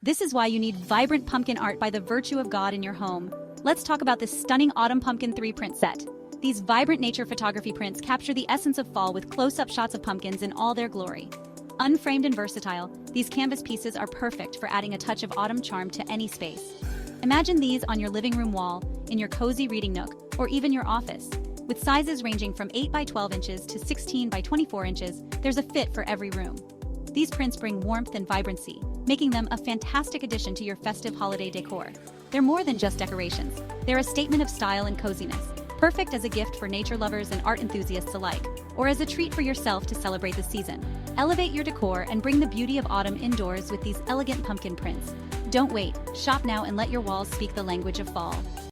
This is why you need vibrant pumpkin art by the virtue of God in your home. Let's talk about this stunning Autumn Pumpkin 3-print set. These vibrant nature photography prints capture the essence of fall with close-up shots of pumpkins in all their glory. Unframed and versatile, these canvas pieces are perfect for adding a touch of autumn charm to any space. Imagine these on your living room wall, in your cozy reading nook, or even your office. With sizes ranging from 8 by 12 inches to 16 by 24 inches, there's a fit for every room. These prints bring warmth and vibrancy, making them a fantastic addition to your festive holiday decor. They're more than just decorations. They're a statement of style and coziness, perfect as a gift for nature lovers and art enthusiasts alike, or as a treat for yourself to celebrate the season. Elevate your decor and bring the beauty of autumn indoors with these elegant pumpkin prints. Don't wait, shop now and let your walls speak the language of fall.